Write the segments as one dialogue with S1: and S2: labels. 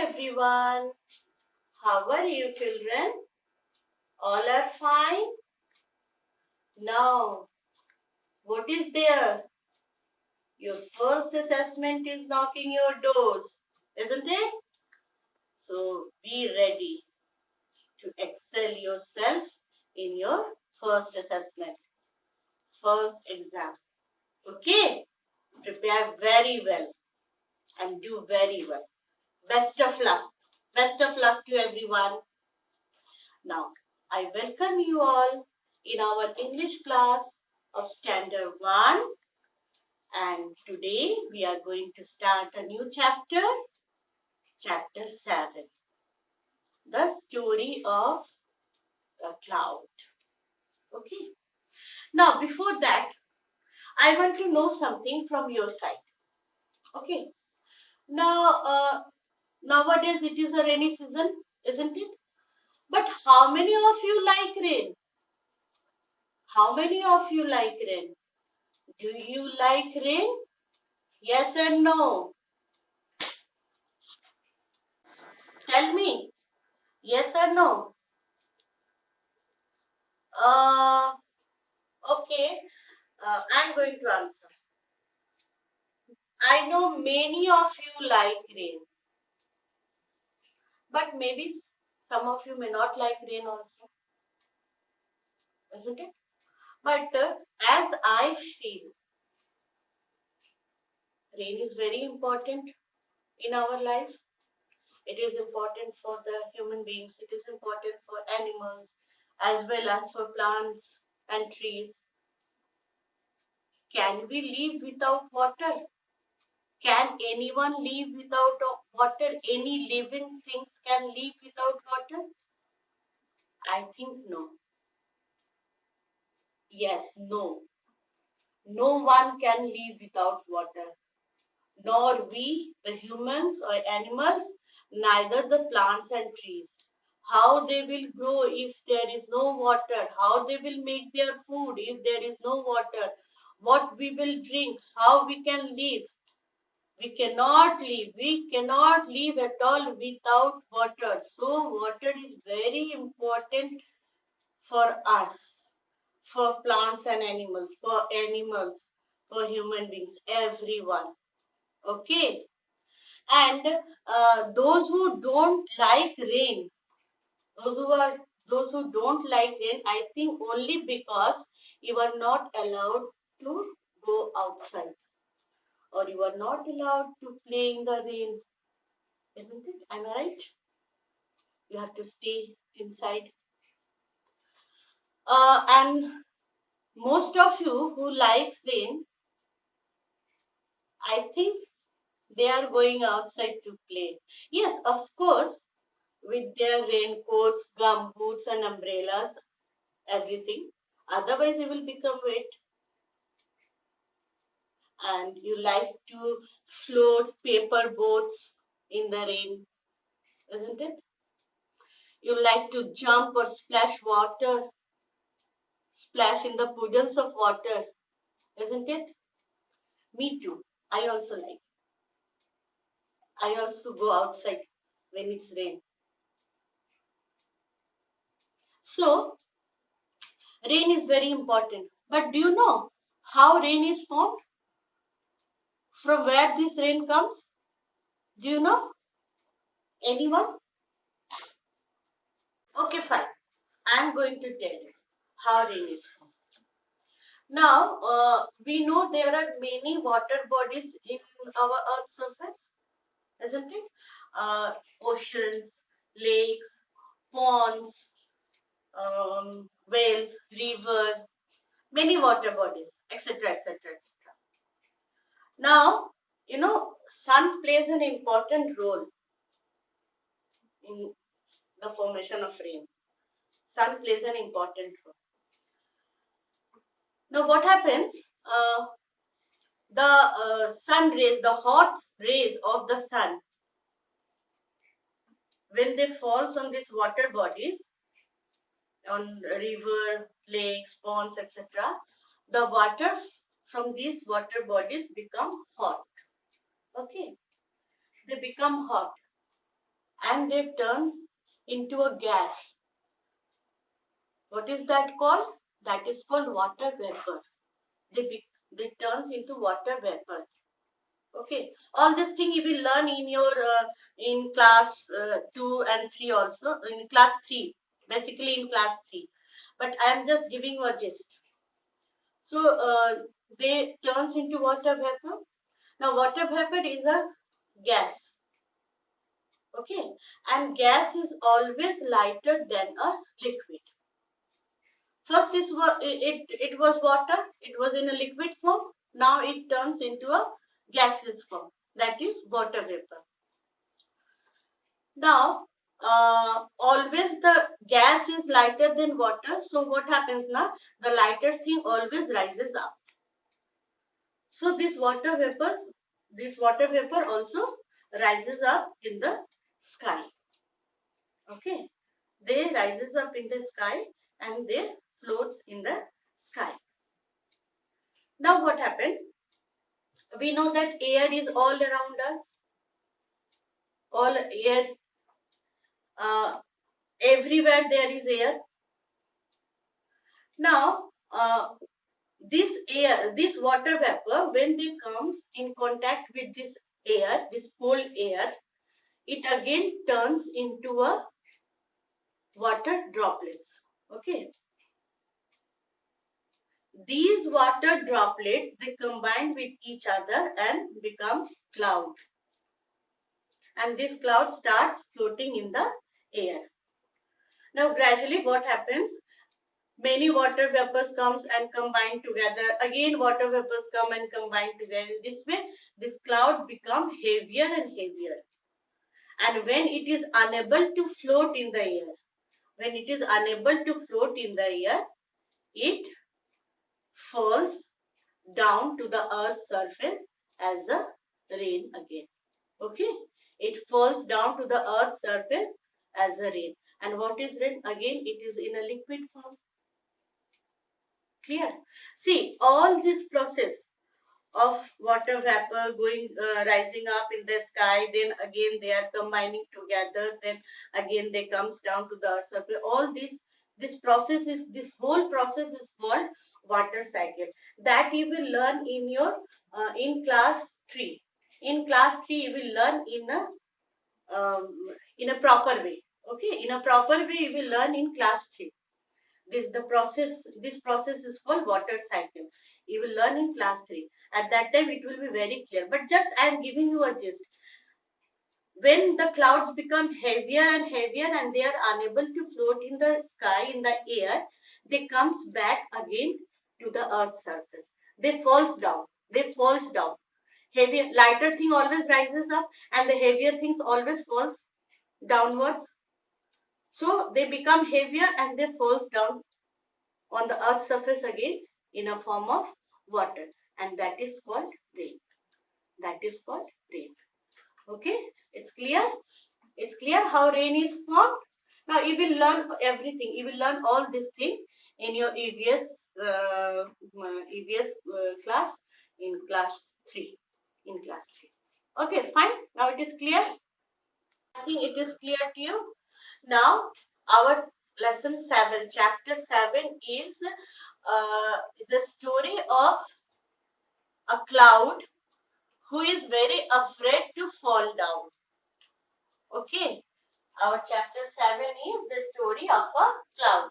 S1: everyone. How are you children? All are fine? Now, what is there? Your first assessment is knocking your doors, isn't it? So be ready to excel yourself in your first assessment, first exam. Okay? Prepare very well and do very well. Best of luck. Best of luck to everyone. Now, I welcome you all in our English class of Standard 1, and today we are going to start a new chapter, chapter 7, the story of the cloud. Okay. Now, before that, I want to know something from your side. Okay. Now, nowadays it is a rainy season, isn't it? But how many of you like rain? How many of you like rain? Do you like rain? Yes and no. Tell me. Yes or no? Uh, okay. I'm going to answer. I know many of you like rain, but maybe some of you may not like rain also, isn't it? But as I feel, rain is very important in our life. It is important for the human beings. It is important for animals as well as for plants and trees. Can we live without water? Can anyone live without water? Any living things can live without water? I think no. Yes, no. No one can live without water. Nor we, the humans or animals, neither the plants and trees. How they will grow if there is no water? How they will make their food if there is no water? What we will drink? How we can live? We cannot live. We cannot live at all without water. So water is very important for us, for plants and animals, for human beings, everyone. Okay. And those who don't like rain, those who are those who don't like rain, I think only because you are not allowed to go outside or you are not allowed to play in the rain. Isn't it? Am I right? You have to stay inside. And most of you who likes rain, I think they are going outside to play. Yes, of course, with their raincoats, gum boots, and umbrellas, everything. Otherwise, you will become wet. And you like to float paper boats in the rain, isn't it? You like to jump or splash in the puddles of water, isn't it? Me too. I also like. I also go outside when it's rain. So, rain is very important. But do you know how rain is formed? From where this rain comes? Do you know? Anyone? Okay, fine. I'm going to tell you how rain is formed. Now, we know there are many water bodies in our Earth's surface, isn't it? Oceans, lakes, ponds, whales, river, many water bodies, etc., etc., etc. Now, sun plays an important role in the formation of rain. Sun plays an important role. Now, what happens? The sun rays, the hot rays of the sun, when they falls on these water bodies, on river, lakes, ponds, etc., the water from these water bodies become hot. Okay, they become hot. and they turn into a gas. What is that called? That is called water vapor. They turns into water vapor. Okay, all this thing you will learn in your in class 2 and 3 also, in class 3, basically in class 3. But I am just giving you a gist. So they turns into water vapor. Now water vapor is a gas. Okay, and gas is always lighter than a liquid. First it was water. It was in a liquid form. Now it turns into a gaseous form. That is water vapor. Now, always the gas is lighter than water. So what happens now? The lighter thing always rises up. So this water vapor also rises up in the sky. Okay, they rises up in the sky and they floats in the sky. Now what happened? We know that air is all around us. All air, uh, everywhere there is air. Now, this water vapor, when they comes in contact with this air, this cold air, it again turns into a water droplets. Okay. These water droplets, they combine with each other and becomes cloud. And this cloud starts floating in the air. Now gradually what happens? Many water vapors comes and combine together. Again water vapors come and combine together. This way this cloud become heavier and heavier. And when it is unable to float in the air, when it is unable to float in the air, it falls down to the earth's surface as a rain again. Okay, it falls down to the earth's surface as a rain. And what is rain? Again it is in a liquid form. Clear? See, all this process of water vapor going rising up in the sky, then again they are combining together, then again they comes down to the earth surface. All this whole process is called water cycle. That you will learn in your in class 3. In class 3 you will learn um, in a proper way. Okay, in a proper way you will learn in class 3. This process is called water cycle. You will learn in class 3. At that time it will be very clear, but just I am giving you a gist. When the clouds become heavier and heavier and they are unable to float in the sky, in the air, they comes back again to the earth's surface. They falls down. Heavier lighter thing always rises up and the heavier things always falls downwards. So they become heavier and they falls down on the earth's surface again in a form of water, and that is called rain. That is called rain. Okay, it's clear? It's clear how rain is formed. Now you will learn everything. You will learn all this thing in your EVS class, in class 3. In class 3. Okay, fine. Now it is clear. I think it is clear to you. Now our lesson 7, chapter 7 is a story of a cloud who is very afraid to fall down. Okay, our chapter 7 is the story of a cloud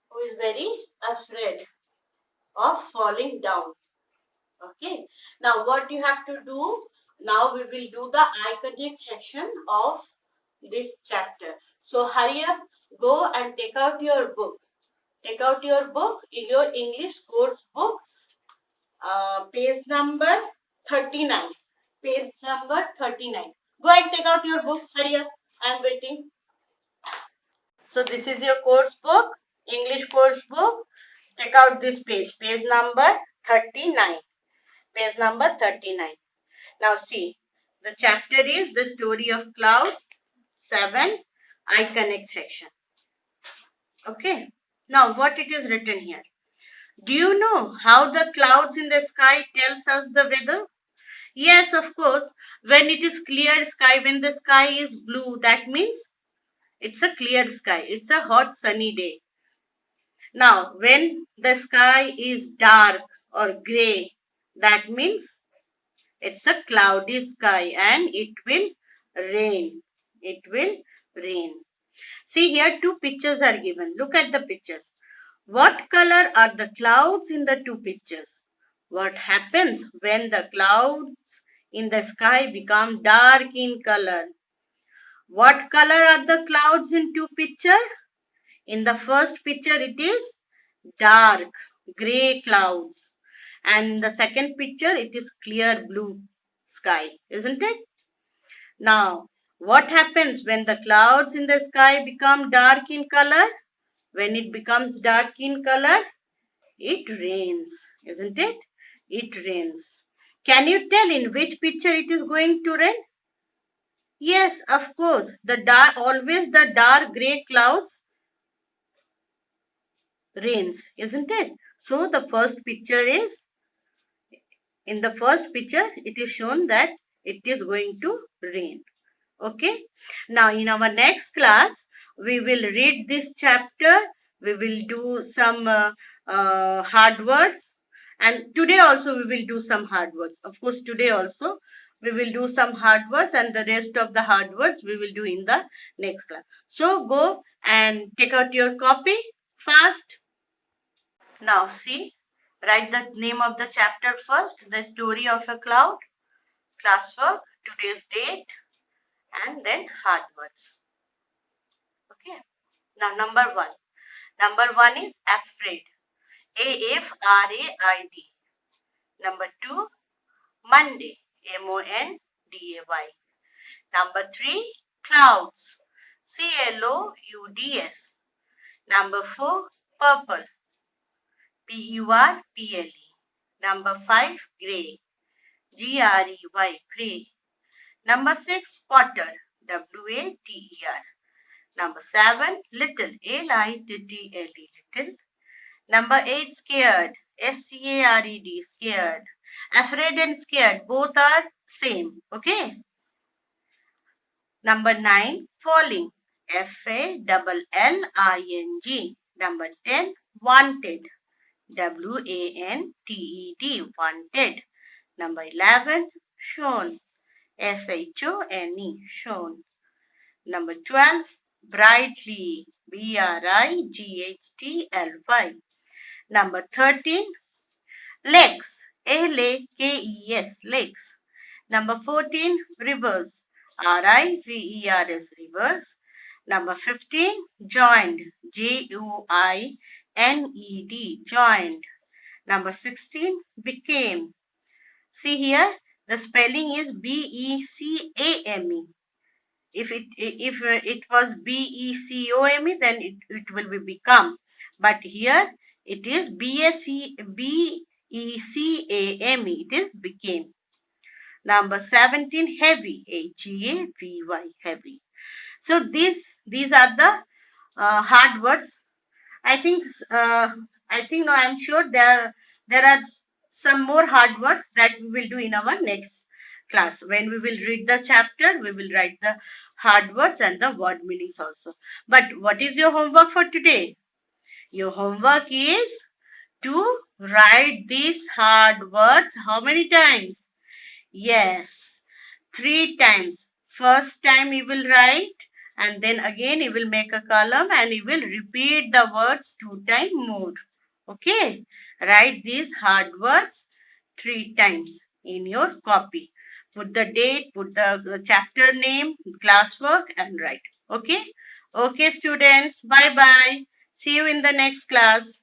S1: who is very afraid of falling down. Okay, now what you have to do, now we will do the eye contact section of this chapter. So hurry up, go and take out your book. Take out your book, in your English course book, page number 39. Page number 39. Go and take out your book. Hurry up. I am waiting. So this is your course book, English course book. Take out this page. Page number 39. Page number 39. Now see, the chapter is the story of cloud 7, I connect section. Okay. Now what it is written here? Do you know how the clouds in the sky tells us the weather? Yes, of course. When it is clear sky, when the sky is blue, that means it's a clear sky. It's a hot sunny day. Now, when the sky is dark or gray, that means it's a cloudy sky and it will rain. It will rain. See here, two pictures are given. Look at the pictures. What color are the clouds in the two pictures? What happens when the clouds in the sky become dark in color? What color are the clouds in two pictures? In the first picture, it is dark gray clouds. And in the second picture, it is clear blue sky, isn't it? Now, what happens when the clouds in the sky become dark in color? When it becomes dark in color, it rains, isn't it? It rains. Can you tell in which picture it is going to rain? Yes, of course. Always the dark gray clouds rains, isn't it? So the first picture is, in the first picture, it is shown that it is going to rain. Okay. Now in our next class, we will read this chapter. We will do some hard words. And today also we will do some hard words. Of course, today also we will do some hard words and the rest of the hard words we will do in the next class. So go and take out your copy fast. Now see, write the name of the chapter first, the story of a cloud, classwork, today's date, and then hard words. Okay. Now number one. Number one is afraid. AFRAID. Number two, Monday. MONDAY. Number three, clouds. CLOUDS. Number four, purple. PURPLE. Number five, grey. GREY. Grey. Number six, water. WATER. Number seven, little. LITTLE. Little. Number eight, scared. SCARED. Scared. Afraid and scared. Both are same. Okay. Number nine, falling. FALLING. Number 10, wanted. WANTED. Wanted. Number 11, shown. SHONE. Shown. Number 12, brightly. BRIGHTLY. Number 13, legs. LAKES. Legs. Number 14, rivers. RIVERS. Rivers. Number 15, joined. JOINED. Joined. Number 16, became. See here, the spelling is BECAME. If it was BECOME, then it will be become. But here it is BECAME. It is became. Number 17, heavy. HEAVY. Heavy. So these are the hard words. I think no, I'm sure there are some more hard words that we will do in our next class. When we will read the chapter, we will write the hard words and the word meanings also. But what is your homework for today? Your homework is to write these hard words how many times? Yes, 3 times. First time you will write and then again you will make a column and you will repeat the words 2 times more. Okay, write these hard words 3 times in your copy. Put the date, put the chapter name, classwork and write. Okay, okay students, bye bye. See you in the next class.